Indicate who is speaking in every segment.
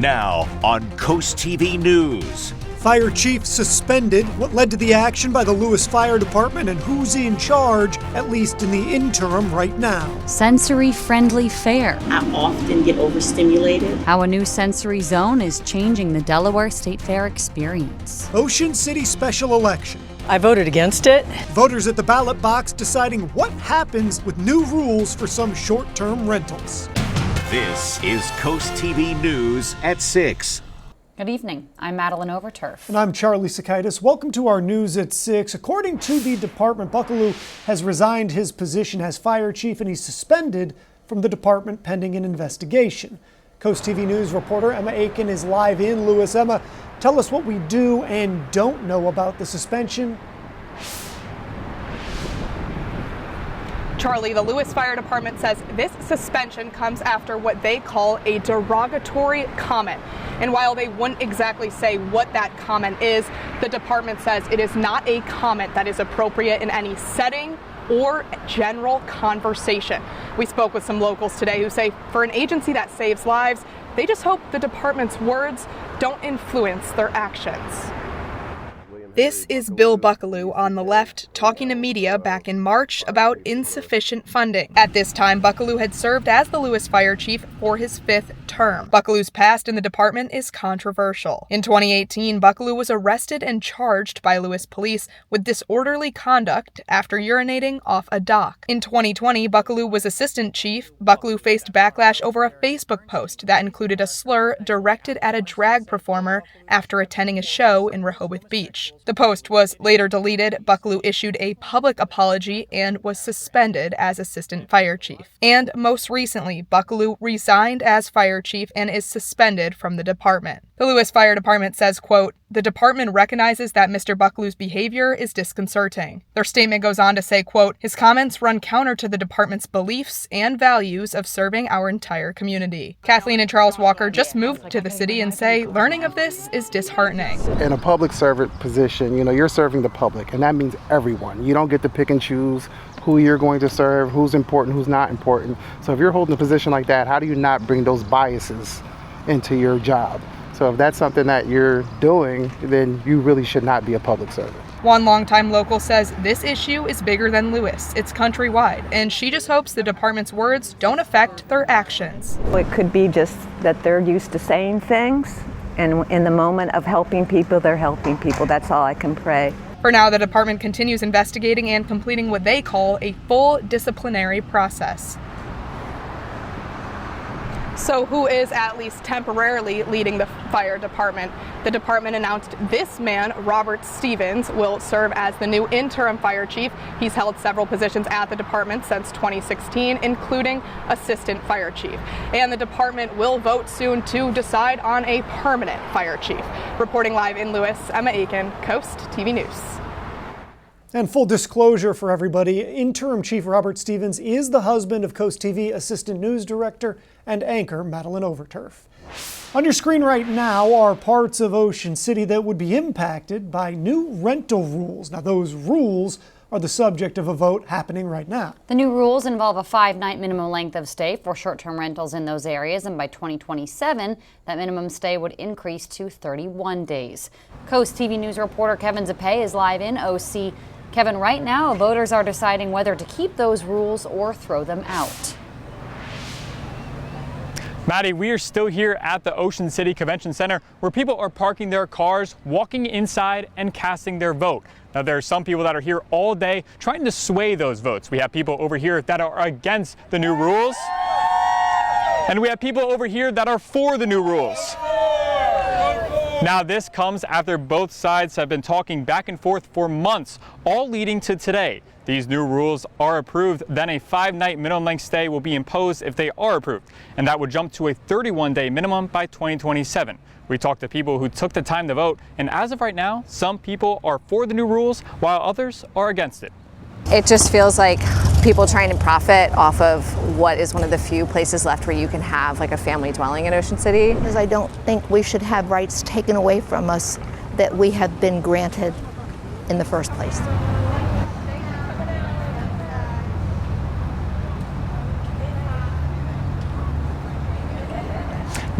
Speaker 1: Now on CoastTV News.
Speaker 2: Fire chief suspended. What led to the action by the Lewes Fire Department and who's in charge, at least in the interim right now.
Speaker 3: Sensory-friendly fair.
Speaker 4: I often get overstimulated.
Speaker 3: How a new sensory zone is changing the Delaware State Fair experience.
Speaker 2: Ocean City special election.
Speaker 5: I voted against it.
Speaker 2: Voters at the ballot box deciding what happens with new rules for some short-term rentals.
Speaker 1: This is CoastTV News at 6.
Speaker 3: Good evening. I'm Madeline Overturf.
Speaker 2: And I'm Charlie Sakaitis. Welcome to our News at 6. According to the department, Buckaloo has resigned his position as fire chief and he's suspended from the department pending an investigation. CoastTV News reporter Emma Aiken is live in Lewes. Emma, tell us what we do and don't know about the suspension.
Speaker 6: Charlie, the Lewes Fire Department says this suspension comes after what they call a derogatory comment. And while they wouldn't exactly say what that comment is, the department says it is not a comment that is appropriate in any setting or general conversation. We spoke with some locals today who say for an agency that saves lives, they just hope the department's words don't influence their actions. This is Bill Buckaloo on the left talking to media back in March about insufficient funding. At this time, Buckaloo had served as the Lewes Fire Chief for his 5th term. Buckaloo's past in the department is controversial. In 2018, Buckaloo was arrested and charged by Lewes police with disorderly conduct after urinating off a dock. In 2020, Buckaloo was assistant chief. Buckaloo faced backlash over a Facebook post that included a slur directed at a drag performer after attending a show in Rehoboth Beach. The post was later deleted. Buckaloo issued a public apology and was suspended as assistant fire chief. And most recently, Buckaloo resigned as fire chief and is suspended from the department. The Lewes Fire Department says, quote, "The department recognizes that Mr. Buckaloo's behavior is disconcerting." Their statement goes on to say, quote, "His comments run counter to the department's beliefs and values of serving our entire community." Kathleen and Charles Walker just moved to the city and say learning of this is disheartening.
Speaker 7: In a public servant position, you're serving the public, and that means everyone. You don't get to pick and choose who you're going to serve, who's important, who's not important. So if you're holding a position like that, how do you not bring those biases into your job? So if that's something that you're doing, then you really should not be a public servant.
Speaker 6: One longtime local says this issue is bigger than Lewes. It's countrywide, and she just hopes the department's words don't affect their actions.
Speaker 8: It could be just that they're used to saying things, and in the moment of helping people, they're helping people. That's all I can pray.
Speaker 6: For now, the department continues investigating and completing what they call a full disciplinary process. So who is at least temporarily leading the fire department? The department announced this man, Robert Stevens, will serve as the new interim fire chief. He's held several positions at the department since 2016, including assistant fire chief. And the department will vote soon to decide on a permanent fire chief. Reporting live in Lewes, Emma Aiken, Coast TV News.
Speaker 2: And full disclosure for everybody, interim chief Robert Stevens is the husband of Coast TV assistant news director and anchor Madeline Overturf. On your screen right now are parts of Ocean City that would be impacted by new rental rules. Now those rules are the subject of a vote happening right now.
Speaker 3: The new rules involve a 5-night minimum length of stay for short-term rentals in those areas, and by 2027, that minimum stay would increase to 31 days. Coast TV News reporter Kevin Zappe is live in OC. Kevin, right now, voters are deciding whether to keep those rules or throw them out.
Speaker 9: Maddie, we are still here at the Ocean City Convention Center where people are parking their cars, walking inside, and casting their vote. Now, there are some people that are here all day trying to sway those votes. We have people over here that are against the new rules, and we have people over here that are for the new rules. Now, this comes after both sides have been talking back and forth for months, all leading to today. These new rules are approved, then a 5-night minimum length stay will be imposed if they are approved, and that would jump to a 31-day minimum by 2027. We talked to people who took the time to vote, and as of right now, some people are for the new rules while others are against it.
Speaker 10: It just feels like people trying to profit off of what is one of the few places left where you can have like a family dwelling in Ocean City.
Speaker 11: Because I don't think we should have rights taken away from us that we have been granted in the first place.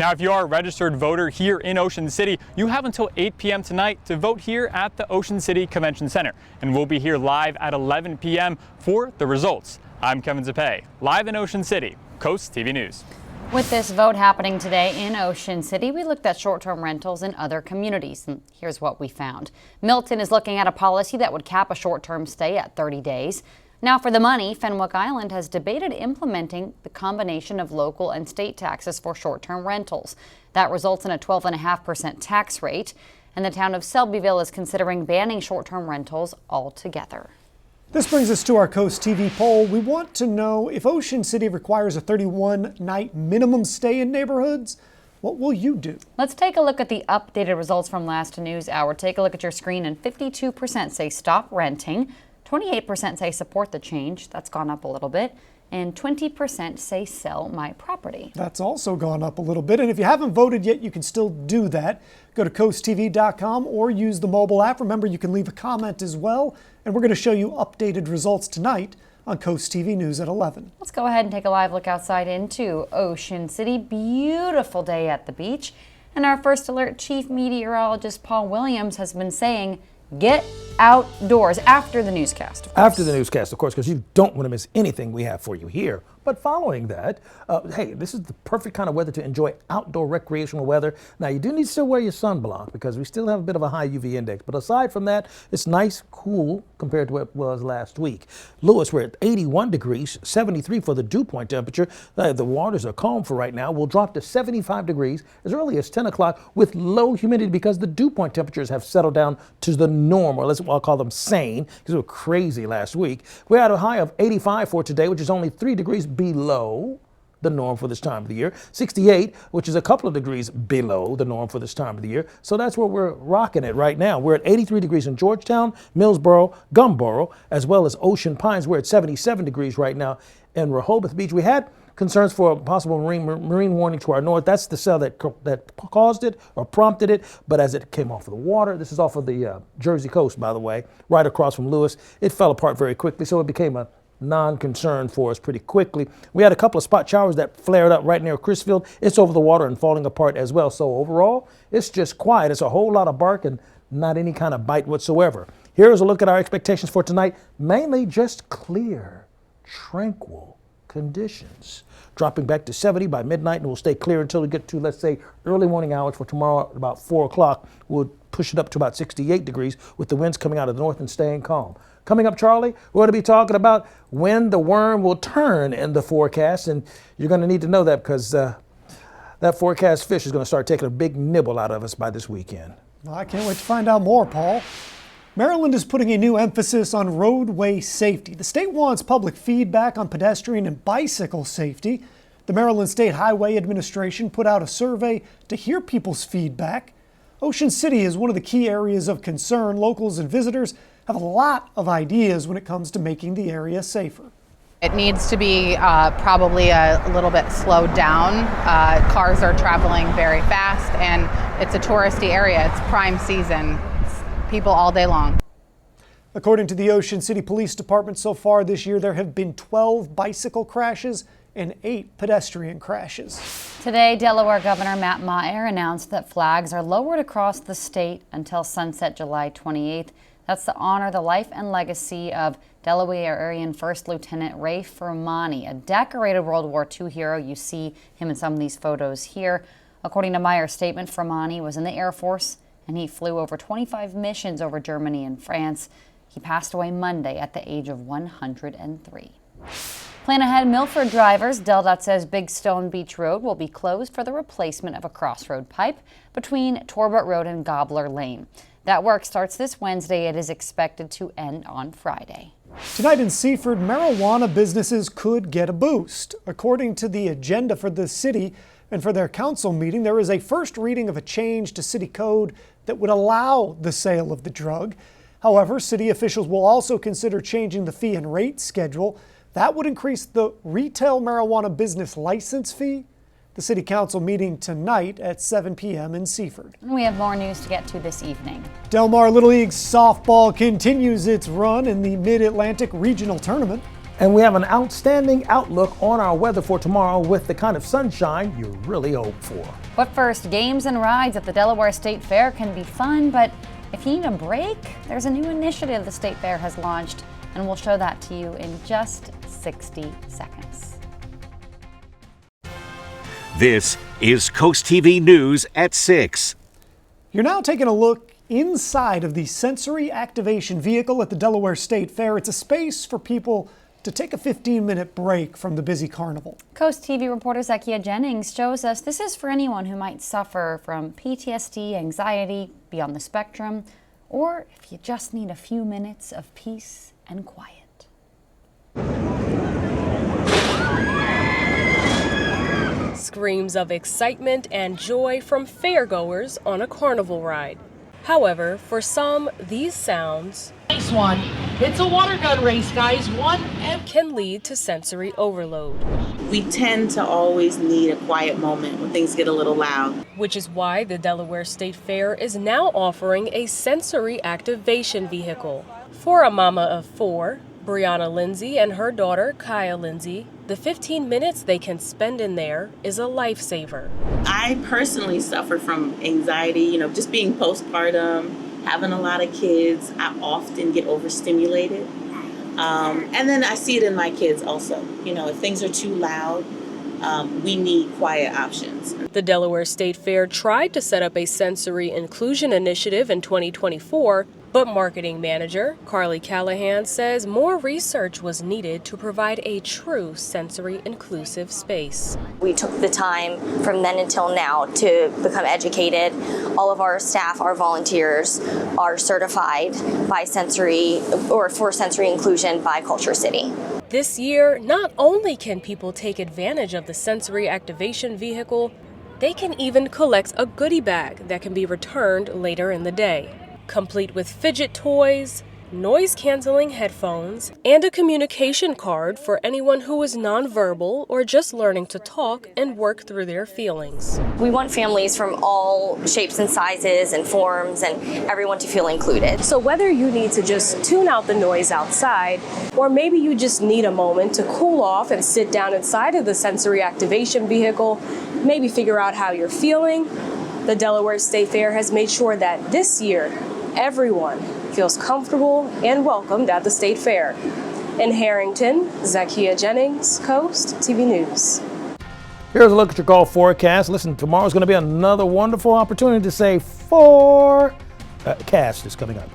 Speaker 9: Now, if you are a registered voter here in Ocean City, you have until 8 p.m. tonight to vote here at the Ocean City Convention Center. And we'll be here live at 11 p.m. for the results. I'm Kevin Zapay, live in Ocean City, Coast TV News.
Speaker 3: With this vote happening today in Ocean City, we looked at short-term rentals in other communities, and here's what we found. Milton is looking at a policy that would cap a short-term stay at 30 days. Now for the money, Fenwick Island has debated implementing the combination of local and state taxes for short-term rentals. That results in a 12.5% tax rate, and the town of Selbyville is considering banning short-term rentals altogether.
Speaker 2: This brings us to our Coast TV poll. We want to know if Ocean City requires a 31-night minimum stay in neighborhoods, what will you do?
Speaker 3: Let's take a look at the updated results from last news hour. Take a look at your screen, and 52% say stop renting, 28% say support the change, that's gone up a little bit, and 20% say sell my property.
Speaker 2: That's also gone up a little bit, and if you haven't voted yet, you can still do that. Go to coasttv.com or use the mobile app. Remember, you can leave a comment as well, and we're going to show you updated results tonight on Coast TV News at 11.
Speaker 3: Let's go ahead and take a live look outside into Ocean City. Beautiful day at the beach, and our First Alert Chief Meteorologist Paul Williams has been saying, get outdoors after the newscast.
Speaker 5: After the newscast, of course, because you don't want to miss anything we have for you here. But following that, hey, this is the perfect kind of weather to enjoy outdoor recreational weather. Now, you do need to still wear your sunblock because we still have a bit of a high UV index. But aside from that, it's nice, cool compared to what it was last week. Lewes, we're at 81 degrees, 73 for the dew point temperature. The waters are calm for right now. We'll drop to 75 degrees as early as 10 o'clock with low humidity because the dew point temperatures have settled down to the norm, or I'll call them sane, because we were crazy last week. We had a high of 85 for today, which is only 3 degrees below the norm for this time of the year. 68, which is a couple of degrees below the norm for this time of the year. So that's where we're rocking it right now. We're at 83 degrees in Georgetown, Millsboro, Gumboro, as well as Ocean Pines. We're at 77 degrees right now in Rehoboth Beach. We had concerns for a possible marine warning to our north. That's the cell that caused it or prompted it. But as it came off of the water, this is off of the Jersey coast, by the way, right across from Lewes, it fell apart very quickly. So it became a non-concern for us pretty quickly. We had a couple of spot showers that flared up right near Chrisfield. It's over the water and falling apart as well. So overall, it's just quiet. It's a whole lot of bark and not any kind of bite whatsoever. Here's a look at our expectations for tonight. Mainly just clear, tranquil conditions. Dropping back to 70 by midnight, and we'll stay clear until we get to, let's say, early morning hours for tomorrow at about 4 o'clock. We'll push it up to about 68 degrees with the winds coming out of the north and staying calm. Coming up, Charlie, we're going to be talking about when the worm will turn in the forecast, and you're going to need to know that because that forecast fish is going to start taking a big nibble out of us by this weekend.
Speaker 2: Well, I can't wait to find out more, Paul. Maryland is putting a new emphasis on roadway safety. The state wants public feedback on pedestrian and bicycle safety. The Maryland State Highway Administration put out a survey to hear people's feedback. Ocean City is one of the key areas of concern. Locals and visitors have a lot of ideas when it comes to making the area safer.
Speaker 12: It needs to be probably a little bit slowed down. Cars are traveling very fast, and it's a touristy area. It's prime season. It's people all day long.
Speaker 2: According to the Ocean City Police Department, so far this year there have been 12 bicycle crashes and 8 pedestrian crashes.
Speaker 3: Today, Delaware Governor Matt Meyer announced that flags are lowered across the state until sunset July 28th. That's to honor the life and legacy of Delawarean First Lieutenant Ray Fermani, a decorated World War II hero. You see him in some of these photos here. According to Meyer's statement, Fermani was in the Air Force and he flew over 25 missions over Germany and France. He passed away Monday at the age of 103. Plan ahead, Milford drivers. DelDOT says Big Stone Beach Road will be closed for the replacement of a crossroad pipe between Torbert Road and Gobbler Lane. That work starts this Wednesday. It is expected to end on Friday.
Speaker 2: Tonight in Seaford, marijuana businesses could get a boost. According to the agenda for the city and for their council meeting, there is a first reading of a change to city code that would allow the sale of the drug. However, city officials will also consider changing the fee and rate schedule. That would increase the retail marijuana business license fee. The City Council meeting tonight at 7 p.m. in Seaford.
Speaker 3: We have more news to get to this evening.
Speaker 2: Del Mar Little League softball continues its run in the Mid-Atlantic Regional Tournament.
Speaker 5: And we have an outstanding outlook on our weather for tomorrow with the kind of sunshine you really hope for.
Speaker 3: But first, games and rides at the Delaware State Fair can be fun, but if you need a break, there's a new initiative the State Fair has launched, and we'll show that to you in just 60 seconds.
Speaker 1: This is Coast TV News at 6.
Speaker 2: You're now taking a look inside of the sensory activation vehicle at the Delaware State Fair. It's a space for people to take a 15-minute break from the busy carnival.
Speaker 3: Coast TV reporter Zakia Jennings shows us this is for anyone who might suffer from PTSD, anxiety, be on the spectrum, or if you just need a few minutes of peace and quiet.
Speaker 13: Screams of excitement and joy from fairgoers on a carnival ride. However, for some, these sounds
Speaker 14: Nice one. It's a water gun race, guys.
Speaker 13: Can lead to sensory overload.
Speaker 4: We tend to always need a quiet moment when things get a little loud.
Speaker 13: Which is why the Delaware State Fair is now offering a sensory activation vehicle. For a mama of 4, Brianna Lindsay, and her daughter, Kaya Lindsay, the 15 minutes they can spend in there is a lifesaver.
Speaker 4: I personally suffer from anxiety, just being postpartum, having a lot of kids. I often get overstimulated. And then I see it in my kids also. If things are too loud, we need quiet options.
Speaker 13: The Delaware State Fair tried to set up a sensory inclusion initiative in 2024, but marketing manager Carly Callahan says more research was needed to provide a true sensory inclusive space.
Speaker 15: We took the time from then until now to become educated. All of our staff, our volunteers, are certified by for sensory inclusion by Culture City.
Speaker 13: This year, not only can people take advantage of the sensory activation vehicle, they can even collect a goodie bag that can be returned later in the day, complete with fidget toys, noise-canceling headphones, and a communication card for anyone who is nonverbal or just learning to talk and work through their feelings.
Speaker 15: We want families from all shapes and sizes and forms and everyone to feel included.
Speaker 16: So whether you need to just tune out the noise outside, or maybe you just need a moment to cool off and sit down inside of the sensory activation vehicle, maybe figure out how you're feeling, the Delaware State Fair has made sure that this year, everyone feels comfortable and welcomed at the State Fair. In Harrington, Zakia Jennings, Coast TV News.
Speaker 5: Here's a look at your golf forecast. Listen, tomorrow's going to be another wonderful opportunity to say forecast is coming up.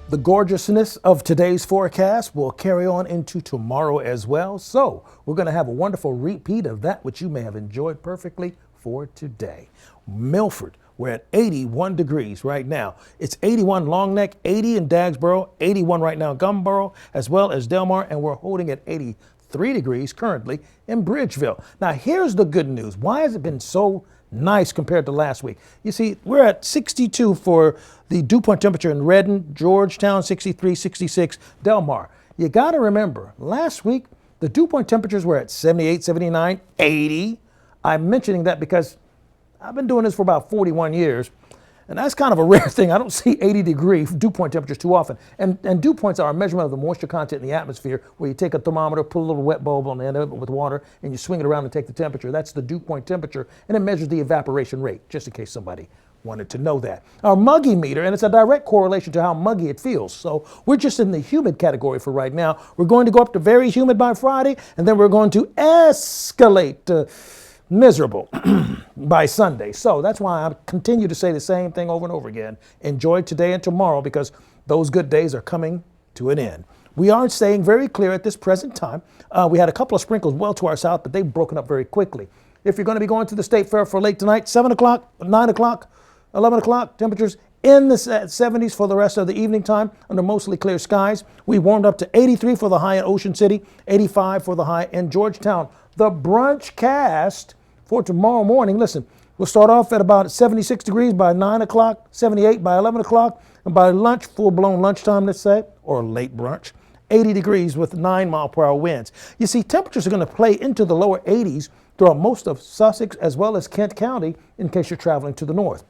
Speaker 5: The gorgeousness of today's forecast will carry on into tomorrow as well. So we're going to have a wonderful repeat of that which you may have enjoyed perfectly for today. Milford, we're at 81 degrees right now. It's 81 Long Neck, 80 in Dagsboro, 81 right now in Gumboro, as well as Delmar, and we're holding at 83 degrees currently in Bridgeville. Now here's the good news. Why has it been so nice compared to last week? You see, we're at 62 for the dew point temperature in Redden, Georgetown, 63, 66, Delmar. You got to remember, last week, the dew point temperatures were at 78, 79, 80. I'm mentioning that because I've been doing this for about 41 years, and that's kind of a rare thing. I don't see 80-degree dew point temperatures too often. And dew points are a measurement of the moisture content in the atmosphere, where you take a thermometer, put a little wet bulb on the end of it with water, and you swing it around and take the temperature. That's the dew point temperature, and it measures the evaporation rate, just in case somebody wanted to know that. Our muggy meter, and it's a direct correlation to how muggy it feels. So we're just in the humid category for right now. We're going to go up to very humid by Friday, and then we're going to escalate to miserable by Sunday. So that's why I continue to say the same thing over and over again. Enjoy today and tomorrow, because those good days are coming to an end. We are staying very clear at this present time. We had a couple of sprinkles well to our south, but they've broken up very quickly. If you're going to be going to the State Fair for late tonight, 7 o'clock, 9 o'clock, 11 o'clock, temperatures in the 70s for the rest of the evening time under mostly clear skies. We warmed up to 83 for the high in Ocean City, 85 for the high in Georgetown. The brunch cast for tomorrow morning, listen, we'll start off at about 76 degrees by 9 o'clock, 78 by 11 o'clock, and by lunch, full-blown lunchtime, let's say, or late brunch, 80 degrees with 9-mile-per-hour winds. You see, temperatures are going to play into the lower 80s throughout most of Sussex as well as Kent County in case you're traveling to the north.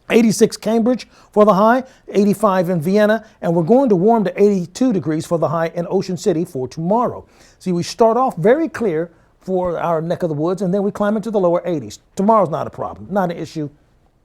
Speaker 5: 86 Cambridge for the high, 85 in Vienna, and we're going to warm to 82 degrees for the high in Ocean City for tomorrow. See, we start off very clear for our neck of the woods, and then we climb into the lower 80s. Tomorrow's not a problem, not an issue.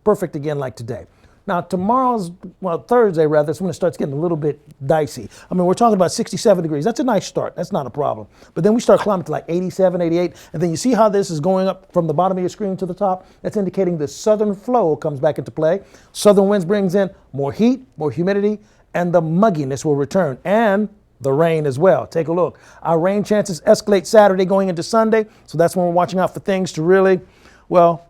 Speaker 5: Perfect again like today. Now, Thursday rather, is when it starts getting a little bit dicey. I mean, we're talking about 67 degrees. That's a nice start. That's not a problem. But then we start climbing to like 87, 88. And then you see how this is going up from the bottom of your screen to the top? That's indicating the southern flow comes back into play. Southern winds brings in more heat, more humidity, and the mugginess will return. And the rain as well. Take a look. Our rain chances escalate Saturday going into Sunday. So that's when we're watching out for things to really,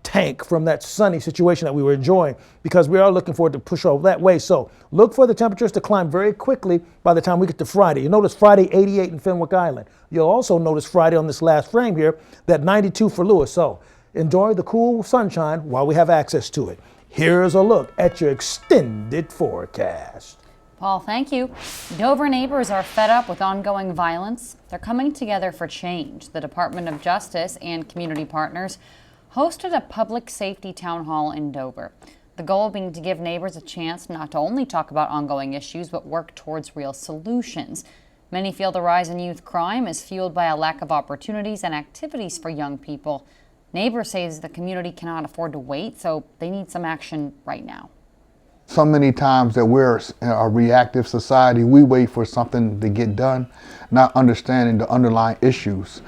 Speaker 5: tank from that sunny situation that we were enjoying, because we are looking forward to push over that way. So look for the temperatures to climb very quickly by the time we get to Friday. You notice Friday 88 in Fenwick Island. You'll also notice Friday on this last frame here that 92 for Lewes. So enjoy the cool sunshine while we have access to it. Here's a look at your extended forecast.
Speaker 3: Paul, thank you. Dover neighbors are fed up with ongoing violence. They're coming together for change. The Department of Justice and community partners hosted a public safety town hall in Dover. The goal being to give neighbors a chance not to only talk about ongoing issues, but work towards real solutions. Many feel the rise in youth crime is fueled by a lack of opportunities and activities for young people. Neighbors say the community cannot afford to wait, so they need some action right now.
Speaker 17: So many times that we're a reactive society, we wait for something to get done, not understanding the underlying issues.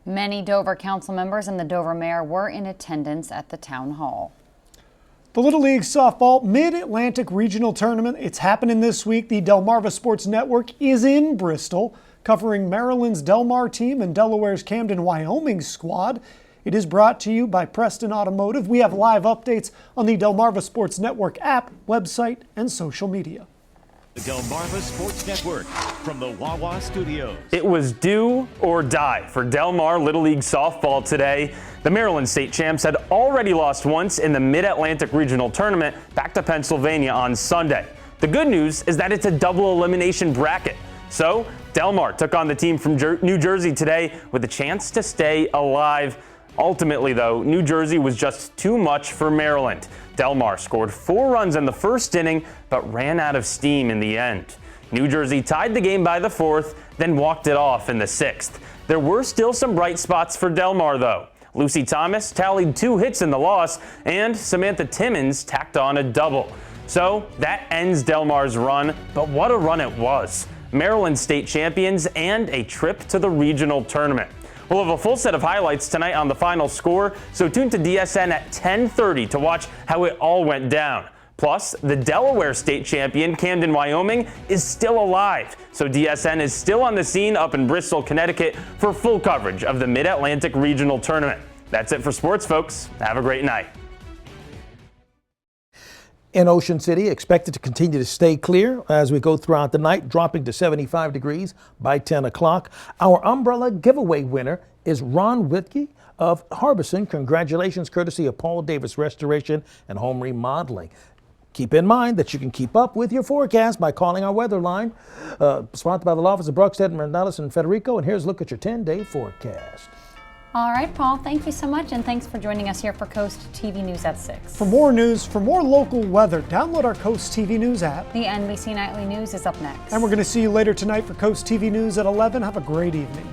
Speaker 3: Many Dover council members and the Dover mayor were in attendance at the town hall.
Speaker 2: The Little League Softball Mid-Atlantic Regional Tournament, it's happening this week. The Delmarva Sports Network is in Bristol, covering Maryland's Delmar team and Delaware's Camden, Wyoming squad. It is brought to you by Preston Automotive. We have live updates on the Delmarva Sports Network app, website, and social media.
Speaker 1: The Delmarva Sports Network from the Wawa Studios.
Speaker 18: It was do or die for Delmar Little League Softball today. The Maryland State Champs had already lost once in the Mid-Atlantic Regional Tournament back to Pennsylvania on Sunday. The good news is that it's a double elimination bracket. So Delmar took on the team from New Jersey today with a chance to stay alive. Ultimately, though, New Jersey was just too much for Maryland. Delmar scored 4 runs in the first inning, but ran out of steam in the end. New Jersey tied the game by the 4th, then walked it off in the 6th. There were still some bright spots for Delmar, though. Lucy Thomas tallied 2 hits in the loss, and Samantha Timmons tacked on a double. So that ends Delmar's run, but what a run it was. Maryland state champions and a trip to the regional tournament. We'll have a full set of highlights tonight on the final score, so tune to DSN at 10:30 to watch how it all went down. Plus, the Delaware state champion, Camden, Wyoming, is still alive, so DSN is still on the scene up in Bristol, Connecticut for full coverage of the Mid-Atlantic Regional Tournament. That's it for sports, folks. Have a great night.
Speaker 5: In Ocean City, expected to continue to stay clear as we go throughout the night, dropping to 75 degrees by 10 o'clock. Our umbrella giveaway winner is Ron Whitkey of Harbison. Congratulations, courtesy of Paul Davis Restoration and Home Remodeling. Keep in mind that you can keep up with your forecast by calling our weather line, sponsored by the law office of Brockstead, Morales, and Federico. And here's a look at your 10-day forecast.
Speaker 3: All right, Paul, thank you so much, and thanks for joining us here for Coast TV News at 6.
Speaker 2: For more news, for more local weather, download our Coast TV News app.
Speaker 3: The NBC Nightly News is up next.
Speaker 2: And we're going to see you later tonight for Coast TV News at 11. Have a great evening.